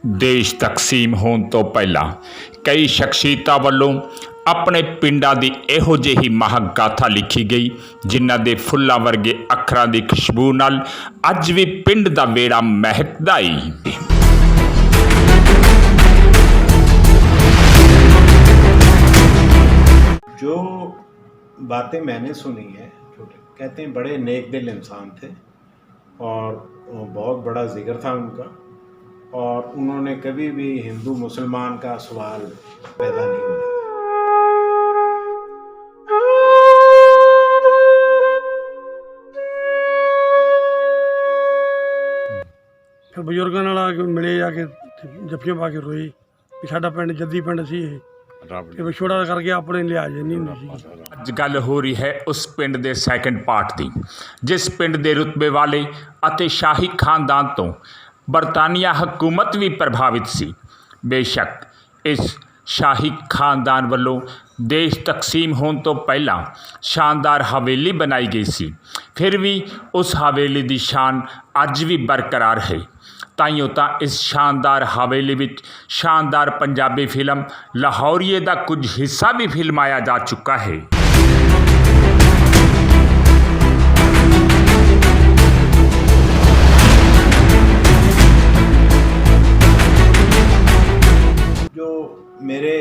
देश तकसीम होने तो पहला कई शख्सियतां वल्लों अपने पिंडां दी इहो ਜਿਹੀ महक गाथा लिखी गई जिन्हां दे फुੱਲਾਂ वर्गे ਅੱਖਰਾਂ ਦੀ ਖੁਸ਼ਬੂ ਨਾਲ ਅੱਜ ਵੀ ਪਿੰਡ ਦਾ ਵੇੜਾ ਮਹਿਕਦਾ ਈ। जो बातें मैंने सुनी है, छोटे कहते हैं बड़े नेक दिल इंसान थे और बहुत बड़ा जिक्र था उनका, और उन्होंने कभी भी हिंदू मुसलमान का सवाल पैदा नहीं होने दिया। फिर बजुर्गों नाल आके मिले जाके जफ्फियां पा के रोई भी साडा पिंड जद्दी पिंड सी ਇਹ ਵਿਛੋੜਾ ਕਰਕੇ ਆਪਣੇ ਲਿਹਾਜ਼ ਨਹੀਂ ਹੁੰਦੀ ਸੀ। ਅੱਜ ਗੱਲ ਹੋ ਰਹੀ ਹੈ ਉਸ ਪਿੰਡ ਦੇ ਸੈਕੰਡ ਪਾਰਟ ਦੀ, ਜਿਸ ਪਿੰਡ ਦੇ ਰੁਤਬੇ ਵਾਲੇ ਅਤੇ ਸ਼ਾਹੀ ਖਾਨਦਾਨ ਤੋਂ ਬਰਤਾਨੀਆ ਹਕੂਮਤ ਵੀ ਪ੍ਰਭਾਵਿਤ ਸੀ। ਬੇਸ਼ੱਕ ਇਸ ਸ਼ਾਹੀ ਖਾਨਦਾਨ ਵੱਲੋਂ ਦੇਸ਼ ਤਕਸੀਮ ਹੋਣ ਤੋਂ ਪਹਿਲਾਂ ਸ਼ਾਨਦਾਰ ਹਵੇਲੀ ਬਣਾਈ ਗਈ ਸੀ, ਫਿਰ ਵੀ ਉਸ ਹਵੇਲੀ ਦੀ ਸ਼ਾਨ ਅੱਜ ਵੀ ਬਰਕਰਾਰ ਹੈ। ਤਾਈਓ ਤਾਂ ਇਸ ਸ਼ਾਨਦਾਰ ਹਵੇਲੀ ਵਿੱਚ ਸ਼ਾਨਦਾਰ ਪੰਜਾਬੀ ਫਿਲਮ ਲਾਹੌਰੀਏ ਦਾ ਕੁਝ ਹਿੱਸਾ ਵੀ ਫਿਲਮਾਇਆ ਜਾ ਚੁੱਕਾ ਹੈ। जो मेरे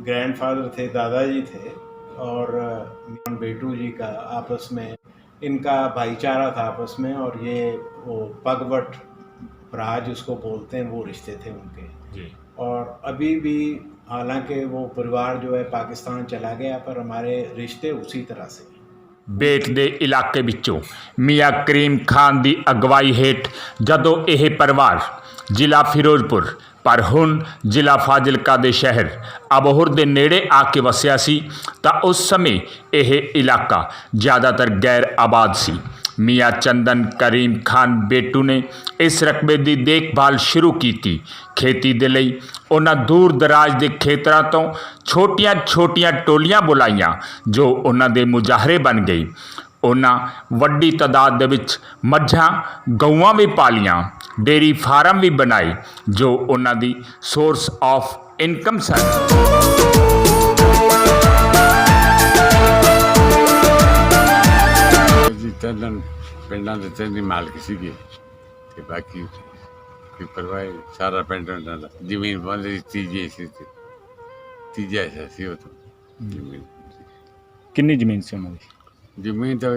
ग्रैंडफादर थे, दादाजी थे, और बेटू जी का आपस में इनका भाईचारा था आपस में, और ये वो पगवट राज उसको बोलते हैं, वो रिश्ते थे उनके जी। और अभी भी हालांकि वो परिवार जो है पाकिस्तान चला गया, पर हमारे रिश्ते उसी तरह से। बेट ਦੇ ਇਲਾਕੇ ਵਿੱਚੋਂ ਮੀਆਂ ਕਰੀਮ ਖਾਨ ਦੀ ਅਗਵਾਈ ਹੇਠ ਜਦੋਂ ਇਹ ਪਰਿਵਾਰ ਜ਼ਿਲ੍ਹਾ ਫਿਰੋਜ਼ਪੁਰ ਪਰ ਹੁਣ ਜ਼ਿਲ੍ਹਾ ਫਾਜ਼ਿਲਕਾ ਦੇ ਸ਼ਹਿਰ ਅਬੋਹਰ ਦੇ ਨੇੜੇ ਆ ਕੇ ਵਸਿਆ ਸੀ ਤਾਂ ਉਸ ਸਮੇਂ ਇਹ ਇਲਾਕਾ ਜ਼ਿਆਦਾਤਰ ਗੈਰ ਆਬਾਦ ਸੀ। ਮੀਆਂ ਚੰਦਨ ਕਰੀਮ ਖਾਨ ਬੇਟੂ ਨੇ ਇਸ ਰਕਬੇ ਦੀ ਦੇਖਭਾਲ ਸ਼ੁਰੂ ਕੀਤੀ। ਖੇਤੀ ਦੇ ਲਈ ਉਹਨਾਂ ਦੂਰ ਦਰਾਜ ਦੇ ਖੇਤਰਾਂ ਤੋਂ ਛੋਟੀਆਂ ਛੋਟੀਆਂ ਟੋਲੀਆਂ ਬੁਲਾਈਆਂ ਜੋ ਉਹਨਾਂ ਦੇ ਮੁਜ਼ਾਹਰੇ ਬਣ ਗਈ। ਉਹਨਾਂ ਵੱਡੀ ਤਾਦਾਦ ਦੇ ਵਿੱਚ ਮੱਝਾਂ ਗਊਆਂ ਵੀ ਪਾਲੀਆਂ, ਡੇਰੀ ਫਾਰਮ ਵੀ ਬਣਾਏ ਜੋ ਉਹਨਾਂ ਦੀ ਸੋਰਸ ਆਫ ਇਨਕਮ ਸਨ। ਤਿੰਨ ਪਿੰਡਾਂ ਦੇ ਤਿੰਨ ਹੀ ਮਾਲਕ ਸੀਗੇ ਤੇ ਬਾਕੀ ਕੋਈ ਪਰਵਾਹ ਸਾਰਾ ਪਿੰਡ ਉਹਨਾਂ ਦਾ ਜ਼ਮੀਨ ਬੰਦੀ ਤੀਜੇ ਸੀ ਤੇ ਤੀਜਾ ਹਿੱਸਾ ਸੀ ਉਹ ਤੋਂ ਜ਼ਮੀਨ। ਕਿੰਨੀ ਜ਼ਮੀਨ ਸੀ ਉਹਨਾਂ ਦੀ? ਜ਼ਮੀਨ ਤਾਂ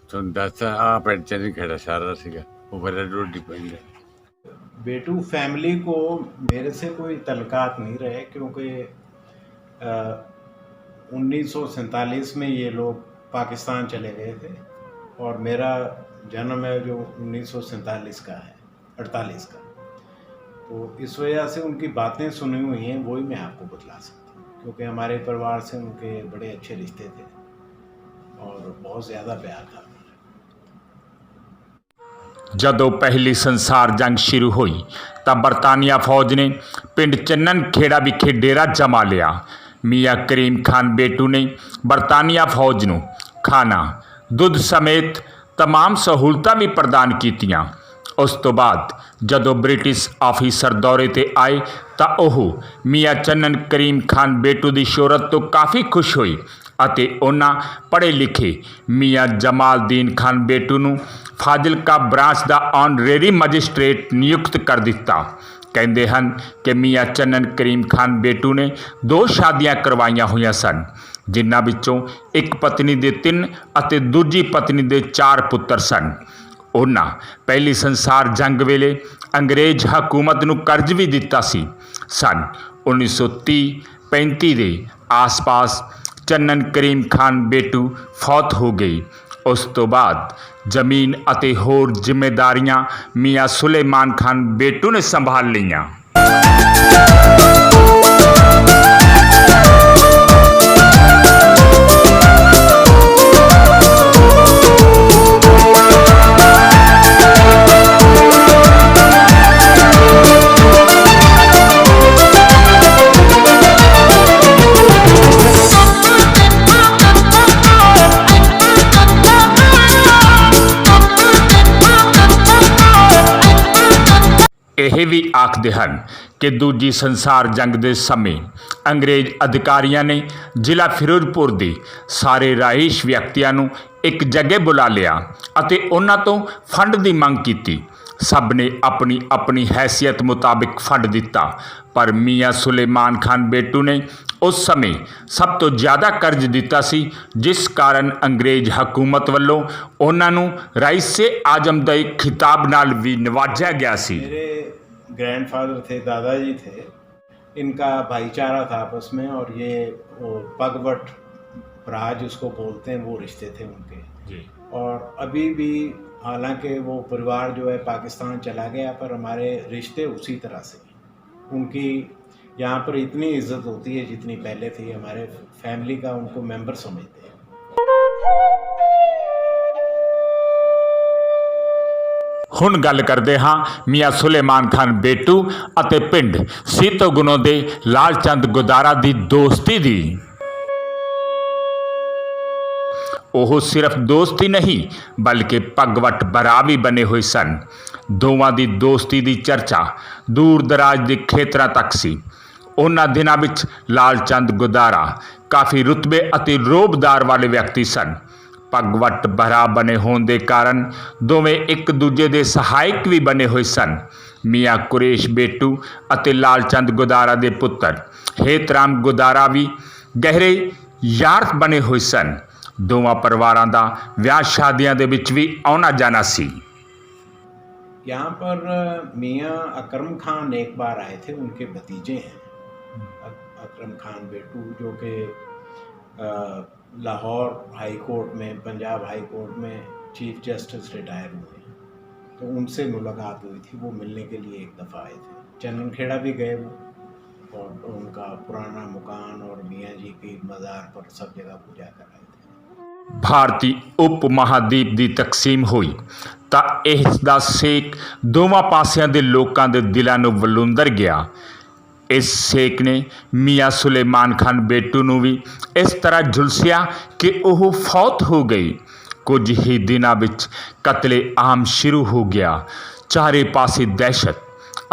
ਤੁਹਾਨੂੰ ਦੱਸਦਾ ਆ ਪਿੰਡ ਚ ਨਹੀਂ ਖੜਾ ਸਾਰਾ ਸੀਗਾ ਉਹ ਬੜਾ ਰੋਡੀ ਪੈਂਦਾ। बेटू फैमिली को मेरे से कोई तल्लुकात नहीं रहे, क्योंकि 1947 में ये लोग पाकिस्तान चले गए थे और मेरा जन्म है जो 1947 का है, 48 का। तो इस वजह से उनकी बातें सुनी हुई हैं, वही मैं आपको बतला सकता हूँ, क्योंकि हमारे परिवार से उनके बड़े अच्छे रिश्ते थे और बहुत ज़्यादा प्यार था। ਜਦੋਂ ਪਹਿਲੀ ਸੰਸਾਰ ਜੰਗ ਸ਼ੁਰੂ ਹੋਈ ਤਾਂ ਬਰਤਾਨੀਆ ਫੌਜ ਨੇ ਪਿੰਡ ਚੰਨਨ ਖੇੜਾ ਵਿਖੇ ਡੇਰਾ ਜਮਾ ਲਿਆ। ਮੀਆਂ ਕਰੀਮ ਖਾਨ ਬੇਟੂ ਨੇ ਬਰਤਾਨੀਆ ਫੌਜ ਨੂੰ ਖਾਣਾ, ਦੁੱਧ ਸਮੇਤ तमाम ਸਹੂਲਤਾਂ ਵੀ ਪ੍ਰਦਾਨ ਕੀਤੀਆਂ। ਉਸ ਤੋਂ ਬਾਅਦ ਜਦੋਂ ਬ੍ਰਿਟਿਸ਼ ਆਫੀਸਰ ਦੌਰੇ 'ਤੇ ਆਏ ਤਾਂ ਉਹ ਮੀਆਂ ਚੰਨਨ ਕਰੀਮ ਖਾਨ ਬੇਟੂ ਦੀ ਸ਼ੋਹਰਤ ਤੋਂ ਕਾਫੀ ਖੁਸ਼ ਹੋਏ ਅਤੇ ਉਹਨਾਂ ਪੜ੍ਹੇ ਲਿਖੇ ਮੀਆਂ ਜਮਾਲਦੀਨ ਖਾਨ ਬੇਟੂ ਨੂੰ ਫਾਜ਼ਿਲਕਾ ਬ੍ਰਾਂਚ ਦਾ ਆਨਰੇਰੀ ਮੈਜਿਸਟ੍ਰੇਟ ਨਿਯੁਕਤ ਕਰ ਦਿੱਤਾ। ਕਹਿੰਦੇ ਹਨ ਕਿ ਮੀਆਂ ਚੰਨਨ ਕਰੀਮ ਖਾਨ ਬੇਟੂ ਨੇ 2 ਸ਼ਾਦੀਆਂ ਕਰਵਾਈਆਂ ਹੋਈਆਂ ਸਨ, ਜਿਨ੍ਹਾਂ ਵਿੱਚੋਂ ਇੱਕ ਪਤਨੀ ਦੇ 3 ਅਤੇ ਦੂਜੀ ਪਤਨੀ ਦੇ 4 ਪੁੱਤਰ ਸਨ। ਉਹਨਾਂ ਪਹਿਲੀ ਸੰਸਾਰ ਜੰਗ ਵੇਲੇ ਅੰਗਰੇਜ਼ ਹਕੂਮਤ ਨੂੰ ਕਰਜ਼ ਵੀ ਦਿੱਤਾ ਸੀ। ਸਨ 1930-35 ਦੇ ਆਸ-ਪਾਸ ਚੰਨਨ ਕਰੀਮ ਖਾਨ ਬੇਟੂ ਫੌਤ ਹੋ ਗਈ। ਉਸ ਤੋਂ ਬਾਅਦ ਜ਼ਮੀਨ ਅਤੇ ਹੋਰ ਜ਼ਿੰਮੇਦਾਰੀਆਂ ਮੀਆਂ ਸੁਲੇਮਾਨ ਖਾਨ ਬੇਟੂ ਨੇ ਸੰਭਾਲ ਲਈਆਂ। ਇਹ ਇਹ ਵੀ ਆਖਦੇ ਹਨ ਕਿ ਦੂਜੀ ਸੰਸਾਰ ਜੰਗ ਦੇ ਸਮੇਂ ਅੰਗਰੇਜ਼ ਅਧਿਕਾਰੀਆਂ ਨੇ ਜ਼ਿਲ੍ਹਾ ਫਿਰੋਜ਼ਪੁਰ ਦੇ ਸਾਰੇ ਰਾਇਸ਼ ਵਿਅਕਤੀਆਂ ਨੂੰ ਇੱਕ ਜਗ੍ਹਾ ਬੁਲਾ ਲਿਆ ਅਤੇ ਉਹਨਾਂ ਤੋਂ ਫੰਡ ਦੀ ਮੰਗ ਕੀਤੀ। ਸਭ ਨੇ ਆਪਣੀ ਆਪਣੀ ਹੈਸੀਅਤ ਮੁਤਾਬਿਕ ਫੰਡ ਦਿੱਤਾ, ਪਰ ਮੀਆਂ ਸੁਲੇਮਾਨ ਖਾਨ ਬੇਟੂ ਨੇ ਉਸ ਸਮੇਂ ਸਭ ਤੋਂ ਜ਼ਿਆਦਾ ਕਰਜ਼ ਦਿੱਤਾ ਸੀ, ਜਿਸ ਕਾਰਨ ਅੰਗਰੇਜ਼ ਹਕੂਮਤ ਵੱਲੋਂ ਉਹਨਾਂ ਨੂੰ ਰਾਈਸੇ आजम ਦੇ ਖਿਤਾਬ ਨਾਲ ਵੀ ਨਵਾਜਿਆ ਗਿਆ ਸੀ। मेरे ग्रैंडफादर थे, दादाजी थे, इनका भाईचारा था आपस में, और ये वो पगवट राज उसको बोलते हैं, वो रिश्ते थे उनके जी। और अभी भी हालांकि वो परिवार जो है पाकिस्तान चला गया, पर हमारे रिश्ते उसी तरह से उनकी यहाँ पर इतनी इज्जत होती है जितनी पहले थी। हमारे फैमिली का उनको मेंबर समझते हैं। ਹੁਣ ਗੱਲ ਕਰਦੇ ਹਾਂ ਮੀਆਂ ਸੁਲੇਮਾਨ ਖਾਨ ਬੇਟੂ ਅਤੇ ਪਿੰਡ ਸੀਤੋਗੁਣੋ ਦੇ ਲਾਲ ਚੰਦ ਗੁਦਾਰਾ ਦੀ ਦੋਸਤੀ ਦੀ। ਉਹ ਸਿਰਫ ਦੋਸਤੀ ਨਹੀਂ ਬਲਕਿ ਪਗਵਟ ਭਰਾ ਵੀ ਬਣੇ ਹੋਏ ਸਨ। ਦੋਵਾਂ ਦੀ ਦੋਸਤੀ ਦੀ ਚਰਚਾ ਦੂਰ ਦਰਾਜ ਦੇ ਖੇਤਰਾਂ ਤੱਕ ਸੀ। ਉਹਨਾਂ ਦਿਨਾਂ ਵਿੱਚ ਲਾਲ ਚੰਦ ਗੁਦਾਰਾ ਕਾਫੀ ਰੁਤਬੇ ਅਤੇ ਰੋਬਦਾਰ ਵਾਲੇ ਵਿਅਕਤੀ ਸਨ। ਪਗਵਟ ਭਰਾ ਬਣੇ ਹੋਣ ਦੇ ਕਾਰਨ ਦੋਵੇਂ ਇੱਕ ਦੂਜੇ ਦੇ ਸਹਾਇਕ ਵੀ ਬਣੇ ਹੋਏ ਸਨ। ਮੀਆਂ ਕੁਰੇਸ਼ ਬੇਟੂ ਅਤੇ ਲਾਲ ਚੰਦ ਗੁਦਾਰਾ ਦੇ ਪੁੱਤਰ ਹੇਤਰਾਮ ਗੁਦਾਰਾ ਵੀ ਗਹਿਰੇ ਯਾਰ ਬਣੇ ਹੋਏ ਸਨ। ਦੋਵਾਂ ਪਰਿਵਾਰਾਂ ਦਾ ਵਿਆਹ ਸ਼ਾਦੀਆਂ ਦੇ ਵਿੱਚ ਵੀ ਆਉਣਾ ਜਾਣਾ ਸੀ। यहाँ पर मियाँ अकरम खान एक बार आए थे, उनके भतीजे हैं अकरम खान बेटू, जो कि लाहौर हाई कोर्ट में, पंजाब हाई कोर्ट में चीफ जस्टिस रिटायर हुए हैं। तो उनसे मुलाकात हुई थी, वो मिलने के लिए एक दफ़ा आए थे। चन्ननखेड़ा भी गए वो, और उनका पुराना मकान और मियाँ जी की मज़ार पर सब जगह पूजा कर आए थे। ਭਾਰਤੀ ਉਪ ਮਹਾਦੀਪ ਦੀ ਤਕਸੀਮ ਹੋਈ ਤਾਂ ਇਸ ਦਾ ਸੇਕ ਦੋਵਾਂ ਪਾਸਿਆਂ ਦੇ ਲੋਕਾਂ ਦੇ ਦਿਲਾਂ ਨੂੰ ਵਲੂੰਦਰ ਗਿਆ। ਇਸ ਸੇਕ ਨੇ ਮੀਆਂ ਸੁਲੇਮਾਨ ਖਾਨ ਬੇਟੂ ਨੂੰ ਵੀ ਇਸ ਤਰ੍ਹਾਂ ਝੁਲਸਿਆ ਕਿ ਉਹ ਫੌਤ ਹੋ ਗਈ। ਕੁਝ ਹੀ ਦਿਨਾਂ ਵਿੱਚ ਕਤਲੇ ਆਮ ਸ਼ੁਰੂ ਹੋ ਗਿਆ। ਚਾਰੇ ਪਾਸੇ ਦਹਿਸ਼ਤ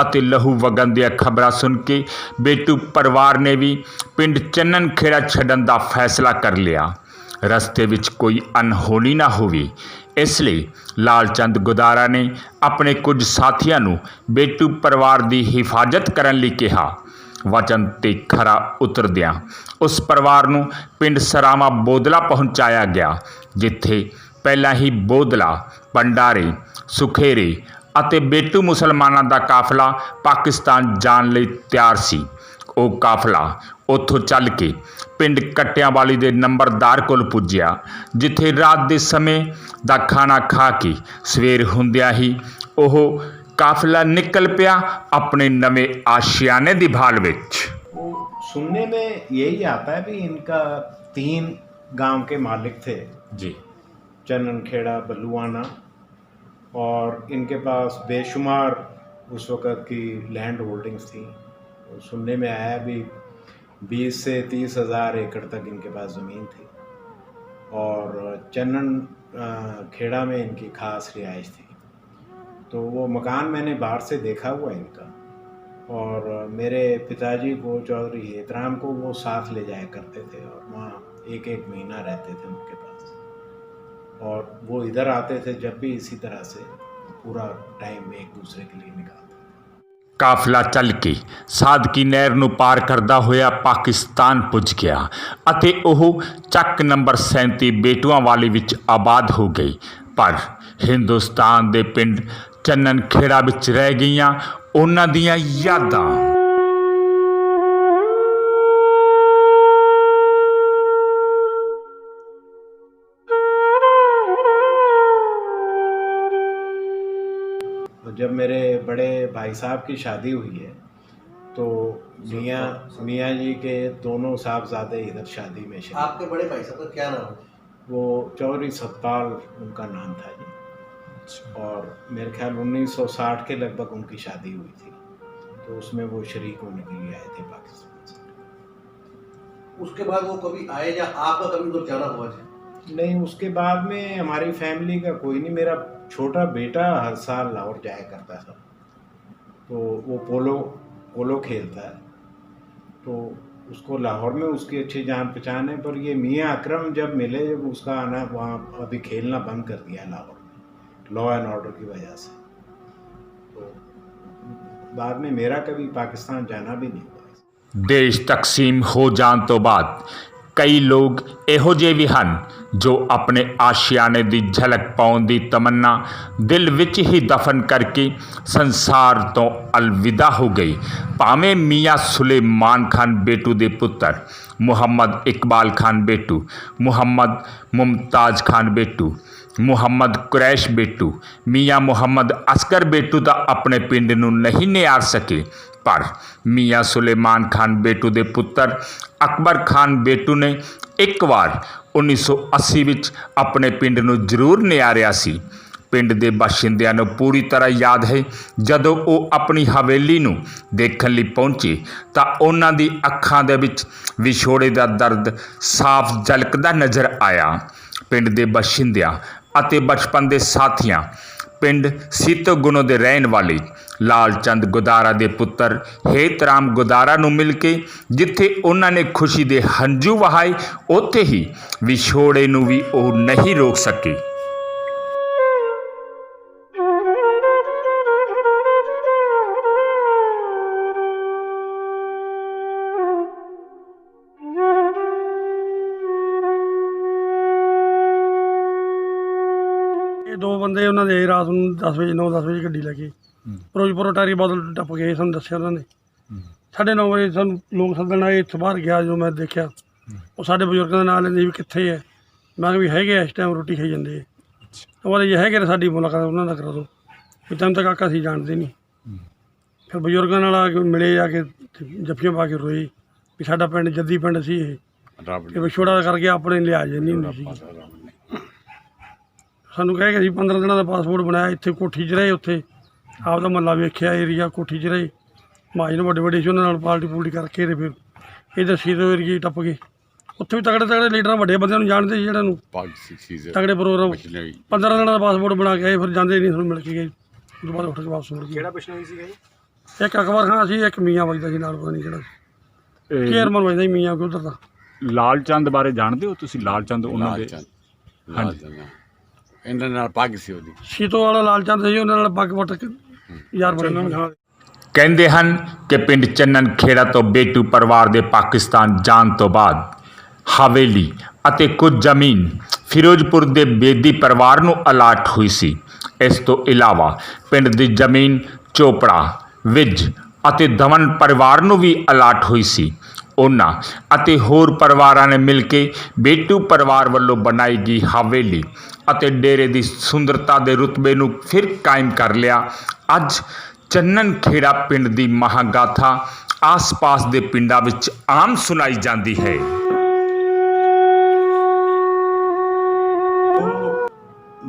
ਅਤੇ ਲਹੂ ਵਗਣ ਦੀਆਂ ਖਬਰਾਂ ਸੁਣ ਕੇ ਬੇਟੂ ਪਰਿਵਾਰ ਨੇ ਵੀ ਪਿੰਡ ਚੰਨਨ ਖੇੜਾ ਛੱਡਣ ਦਾ ਫੈਸਲਾ ਕਰ ਲਿਆ। ਰਸਤੇ ਵਿੱਚ ਕੋਈ ਅਣਹੋਣੀ ਨਾ ਹੋਵੇ, ਇਸ ਲਈ ਲਾਲ ਚੰਦ ਗੁਦਾਰਾ ਨੇ ਆਪਣੇ ਕੁਝ ਸਾਥੀਆਂ ਨੂੰ ਬੇਟੂ ਪਰਿਵਾਰ ਦੀ ਹਿਫਾਜ਼ਤ ਕਰਨ ਲਈ ਕਿਹਾ। ਵਚਨ 'ਤੇ ਖਰਾ ਉਤਰਦਿਆਂ ਉਸ ਪਰਿਵਾਰ ਨੂੰ ਪਿੰਡ ਸਰਾਵਾਂ ਬੋਦਲਾ ਪਹੁੰਚਾਇਆ ਗਿਆ, ਜਿੱਥੇ ਪਹਿਲਾਂ ਹੀ ਬੋਦਲਾ, ਭੰਡਾਰੇ, ਸੁਖੇਰੇ ਅਤੇ ਬੇਟੂ ਮੁਸਲਮਾਨਾਂ ਦਾ ਕਾਫਲਾ ਪਾਕਿਸਤਾਨ ਜਾਣ ਲਈ ਤਿਆਰ ਸੀ। ਉਹ ਕਾਫਲਾ ਉੱਥੋਂ ਚੱਲ ਕੇ ਪਿੰਡ ਕੱਟਿਆਂ ਵਾਲੀ ਦੇ ਨੰਬਰਦਾਰ ਕੋਲ ਪੁੱਜਿਆ, ਜਿੱਥੇ ਰਾਤ ਦੇ ਸਮੇਂ ਦਾ ਖਾਣਾ ਖਾ ਕੇ ਸਵੇਰ ਹੁੰਦਿਆਂ ਹੀ ਉਹ ਕਾਫਲਾ ਨਿਕਲ ਪਿਆ ਆਪਣੇ ਨਵੇਂ ਆशियाने ਦੀ ਭਾਲ ਵਿੱਚ। वो सुनने में यही आता है भी इनका 3 गांव के मालिक थे जी। चन्ननखेड़ा, बलुआना, और इनके पास बेशुमार उस वक़्त की लैंड होल्डिंग्स थी। सुनने में आया भी 20 से 30 हज़ार एकड़ तक इनके पास ज़मीन थी, और चन्नन खेड़ा में इनकी खास रिहाइश थी। तो वो मकान मैंने बाहर से देखा हुआ इनका, और मेरे पिताजी को, चौधरी हेतराम को, वो साथ ले जाया करते थे और वहाँ एक एक महीना रहते थे उनके पास, और वो इधर आते थे जब भी इसी तरह से पूरा टाइम एक दूसरे के लिए निकालते। ਕਾਫਲਾ ਚੱਲ ਕੇ ਸਾਦਕੀ ਨਹਿਰ ਨੂੰ ਪਾਰ ਕਰਦਾ ਹੋਇਆ ਪਾਕਿਸਤਾਨ ਪੁੱਜ ਗਿਆ ਅਤੇ ਉਹ ਚੱਕ ਨੰਬਰ 37 ਬੇਟੂਆਂ ਵਾਲੀ ਵਿੱਚ ਆਬਾਦ ਹੋ ਗਈ। ਪਰ ਹਿੰਦੁਸਤਾਨ ਦੇ ਪਿੰਡ ਚੰਨਨ ਖੇੜਾ ਵਿੱਚ ਰਹਿ ਗਈਆਂ ਉਹਨਾਂ ਦੀਆਂ ਯਾਦਾਂ। जब मेरे बड़े भाई साहब की शादी हुई है, तो मियाँ जी के दोनों साहबजादे इधर शादी में शरीक। आपके बड़े भाई साहब का क्या नाम है? वो चौधरी सतपाल उनका नाम था जी, और मेरे ख्याल 1960 के लगभग उनकी शादी हुई थी, तो उसमें वो शरीक होने के लिए आए थे पाकिस्तान से। उसके बाद वो कभी आए या आपका कभी उधर जाना हुआ है? नहीं, उसके बाद में हमारी फैमिली का कोई नहीं। मेरा छोटा बेटा हर साल लाहौर जाया करता था, तो वो पोलो पोलो खेलता है। तो उसको लाहौर में उसकी अच्छी जान पहचान है, पर ये मियाँ अकरम जब मिले, जब उसका आना वहाँ अभी खेलना बंद कर दिया लाहौर में लॉ एंड ऑर्डर की वजह से। तो बाद में मेरा कभी पाकिस्तान जाना भी नहीं हुआ। देश तकसीम हो जाਣ ਤੋਂ ਬਾਅਦ ਕਈ ਲੋਕ ਇਹੋ ਜਿਹੇ ਵੀ ਹਨ ਜੋ ਆਪਣੇ ਆਸ਼ਿਆਨੇ ਦੀ ਝਲਕ ਪਾਉਣ ਦੀ ਤਮੰਨਾ ਦਿਲ ਵਿੱਚ ਹੀ ਦਫਨ ਕਰਕੇ ਸੰਸਾਰ ਤੋਂ ਅਲਵਿਦਾ ਹੋ ਗਈ। ਭਾਵੇਂ ਮੀਆਂ ਸੁਲੇਮਾਨ ਖਾਨ ਬੇਟੂ ਦੇ ਪੁੱਤਰ ਮੁਹੰਮਦ ਇਕਬਾਲ ਖਾਨ ਬੇਟੂ, ਮੁਹੰਮਦ ਮੁਮਤਾਜ਼ ਖਾਨ ਬੇਟੂ, ਮੁਹੰਮਦ ਕੁਰੈਸ਼ ਬੇਟੂ, ਮੀਆਂ ਮੁਹੰਮਦ ਅਸਗਰ ਬੇਟੂ ਤਾਂ ਆਪਣੇ ਪਿੰਡ ਨੂੰ ਨਹੀਂ ਨਿਆਰ ਸਕੇ, ਪਰ ਮੀਆਂ ਸੁਲੇਮਾਨ ਖਾਨ ਬੇਟੂ ਦੇ ਪੁੱਤਰ ਅਕਬਰ ਖਾਨ ਬੇਟੂ ਨੇ ਇੱਕ ਵਾਰ 1980 ਵਿੱਚ ਆਪਣੇ ਪਿੰਡ ਨੂੰ ਜ਼ਰੂਰ ਨਿਆਰਿਆ ਸੀ। ਪਿੰਡ ਦੇ ਬਾਸ਼ਿੰਦਿਆਂ ਨੂੰ ਪੂਰੀ ਤਰ੍ਹਾਂ ਯਾਦ ਹੈ ਜਦੋਂ ਉਹ ਆਪਣੀ ਹਵੇਲੀ ਨੂੰ ਦੇਖਣ ਲਈ ਪਹੁੰਚੇ ਤਾਂ ਉਹਨਾਂ ਦੀ ਅੱਖਾਂ ਦੇ ਵਿੱਚ ਵਿਛੋੜੇ ਦਾ ਦਰਦ ਸਾਫ਼ ਝਲਕਦਾ ਨਜ਼ਰ ਆਇਆ। ਪਿੰਡ ਦੇ ਬਾਸ਼ਿੰਦਿਆਂ ਅਤੇ ਬਚਪਨ ਦੇ ਸਾਥੀਆਂ ਪਿੰਡ ਸੀਤੋਗੁਣੋ ਦੇ ਰਹਿਣ ਵਾਲੇ ਲਾਲ ਚੰਦ ਗੁਦਾਰਾ ਦੇ ਪੁੱਤਰ ਹੇਤਰਾਮ ਗੁਦਾਰਾ ਨੂੰ ਮਿਲ ਕੇ ਜਿੱਥੇ ਉਹਨਾਂ ਨੇ ਖੁਸ਼ੀ ਦੇ ਹੰਝੂ ਵਹਾਏ, ਉੱਥੇ ਹੀ ਵਿਛੋੜੇ ਨੂੰ ਵੀ ਉਹ ਨਹੀਂ ਰੋਕ ਸਕੇ। ਇਹ ਦੋ ਬੰਦੇ ਉਹਨਾਂ ਦੇ ਰਾਤ ਨੂੰ 10 ਵਜੇ 9-10 ਵਜੇ ਗੱਡੀ ਲੈ ਕੇ ਫਿਰੋਜ਼ਪੁਰੋਂ ਟਾਰੀ ਬਾਦਲ ਟੱਪ ਗਏ। ਸਾਨੂੰ ਦੱਸਿਆ ਉਹਨਾਂ ਨੇ 9:30 ਵਜੇ ਸਾਨੂੰ ਲੋਕ ਸੱਦਣ ਆਏ। ਇੱਥੇ ਬਾਹਰ ਗਿਆ ਜਦੋਂ ਮੈਂ ਦੇਖਿਆ ਉਹ ਸਾਡੇ ਬਜ਼ੁਰਗਾਂ ਦੇ ਨਾਲ ਲੈਂਦੇ ਵੀ ਕਿੱਥੇ ਹੈ। ਮੈਂ ਕਿਹਾ ਵੀ ਹੈਗੇ ਇਸ ਟਾਈਮ ਰੋਟੀ ਖਾਈ ਜਾਂਦੇ। ਉਹ ਕਹਿੰਦੇ ਜੇ ਹੈਗੇ ਤਾਂ ਸਾਡੀ ਮੁਲਾਕਾਤ ਉਹਨਾਂ ਨਾਲ ਕਰਾ ਦਿਓ ਵੀ ਤੈਨੂੰ ਤਾਂ ਕਾਕਾ ਅਸੀਂ ਜਾਣਦੇ ਨਹੀਂ। ਫਿਰ ਬਜ਼ੁਰਗਾਂ ਨਾਲ ਆ ਕੇ ਮਿਲੇ, ਜਾ ਕੇ ਜੱਫੀਆਂ ਪਾ ਕੇ ਰੋਏ ਵੀ ਸਾਡਾ ਪਿੰਡ ਜੱਦੀ ਪਿੰਡ ਸੀ ਇਹ, ਤੇ ਵਿਛੋੜਾ ਕਰਕੇ ਆਪਣੇ ਲਿਹਾਜ਼ ਨਹੀਂ ਹੁੰਦੀ ਸੀ। ਸਾਨੂੰ ਕਹਿ ਕੇ ਅਸੀਂ 15 ਦਿਨਾਂ ਦਾ ਪਾਸਪੋਰਟ ਬਣਾਇਆ। ਇੱਥੇ ਕੋਠੀ 'ਚ ਰਹੇ, ਉੱਥੇ ਆਪਦਾ ਮਹੱਲਾ ਵੇਖਿਆ, ਏਰੀਆ ਕੋਠੀ 'ਚ ਰਹੇ। ਮਹਾਜਨ ਵੱਡੇ ਵੱਡੇ ਸੀ, ਉਹਨਾਂ ਨਾਲ ਪਾਰਟੀ ਪੂਲਟੀ ਕਰਕੇ ਤੇ ਫਿਰ ਇੱਧਰ ਸੀਤੋ ਏਰੀਏ ਟੱਪ ਗਏ। ਉੱਥੇ ਵੀ ਤਗੜੇ ਤਗੜੇ ਲੀਡਰਾਂ ਵੱਡੇ ਬੰਦਿਆਂ ਨੂੰ ਜਾਣਦੇ ਸੀ, ਜਿਹੜਾ ਨੂੰ ਤਗੜੇ ਪ੍ਰੋਗਰਾਮ 15 ਦਿਨਾਂ ਦਾ ਪਾਸਪੋਰਟ ਬਣਾ ਕੇ ਆਏ। ਫਿਰ ਜਾਂਦੇ ਨਹੀਂ, ਸਾਨੂੰ ਮਿਲ ਕੇ ਗਏ। ਉਸ ਤੋਂ ਬਾਅਦ ਉੱਠ ਕੇ ਵਾਪਸ ਮੁੜ ਗਏ। ਕਿਹੜਾ ਬਿਸ਼ਨੋਈ ਸੀਗਾ ਜੀ? ਇੱਕ ਅਕਬਰ ਖਾਨ ਸੀ, ਇੱਕ ਮੀਆਂ ਵੱਜਦਾ ਸੀ ਨਾਲ, ਪਤਾ ਨਹੀਂ ਕਿਹੜਾ ਚੇਅਰਮੈਨ ਵੱਜਦਾ ਸੀ ਮੀਆਂ ਕੋਈ ਉੱਧਰ ਦਾ। ਲਾਲ ਚੰਦ ਬਾਰੇ ਜਾਣਦੇ ਹੋ ਤੁਸੀਂ? ਲਾਲ ਚੰਦ ਉਹਨਾਂ ਦੇ ਇਹਨਾਂ ਨਾਲ ਪੱਗ ਸੀ ਉਹਦੀ। ਸੀਤੋ ਵਾਲਾ ਲਾਲ ਚੰਦ ਸੀ, ਉਹਨਾਂ ਨਾਲ ਪੱਗ ਵੱਟ ਕੇ ਯਾਰ ਬਣੇ। ਕਹਿੰਦੇ ਹਨ ਕਿ ਪਿੰਡ ਚੰਨਨ ਖੇੜਾ ਤੋਂ ਬੇਟੂ ਪਰਿਵਾਰ ਦੇ ਪਾਕਿਸਤਾਨ ਜਾਣ ਤੋਂ ਬਾਅਦ ਹਵੇਲੀ ਅਤੇ ਕੁਝ ਜ਼ਮੀਨ ਫਿਰੋਜ਼ਪੁਰ ਦੇ ਬੇਦੀ ਪਰਿਵਾਰ ਨੂੰ ਅਲਾਟ ਹੋਈ ਸੀ। ਇਸ ਤੋਂ ਇਲਾਵਾ ਪਿੰਡ ਦੀ ਜ਼ਮੀਨ ਚੋਪੜਾ, ਵਿਜ ਅਤੇ ਧਵਨ ਪਰਿਵਾਰ ਨੂੰ ਵੀ ਅਲਾਟ ਹੋਈ ਸੀ। ਉਹਨਾਂ ਅਤੇ ਹੋਰ ਪਰਿਵਾਰਾਂ ਨੇ ਮਿਲ ਕੇ ਬੇਟੂ ਪਰਿਵਾਰ ਵੱਲੋਂ ਬਣਾਈ ਗਈ ਹਵੇਲੀ ਅਤੇ ਡੇਰੇ ਦੀ ਸੁੰਦਰਤਾ ਦੇ ਰੁਤਬੇ ਨੂੰ ਫਿਰ ਕਾਇਮ ਕਰ ਲਿਆ। ਅੱਜ ਚੰਨਨ ਖੇੜਾ ਪਿੰਡ ਦੀ ਮਹਾਂਗਾਥਾ ਆਸ-ਪਾਸ ਦੇ ਪਿੰਡਾਂ ਵਿੱਚ ਆਮ ਸੁਣਾਈ ਜਾਂਦੀ ਹੈ।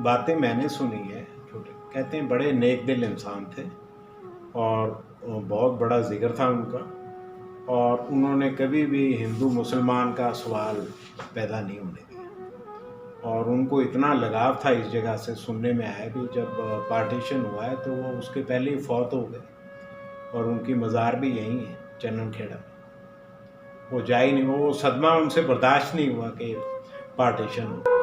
बातें मैंने सुनी है। छोटे कहते हैं बड़े नेक दिल इंसान थे और बहुत बड़ा जिक्र था उनका, और उन्होंने कभी भी हिंदू मुसलमान का सवाल पैदा नहीं होने दिया। और उनको इतना लगाव था इस जगह से, सुनने में आया कि जब पार्टीशन हुआ है तो वो उसके पहले ही फौत हो गए, और उनकी मज़ार भी यहीं है चन्नन खेड़ा में। वो जा ही नहीं, वो सदमा उनसे बर्दाश्त नहीं हुआ कि पार्टीशन हो।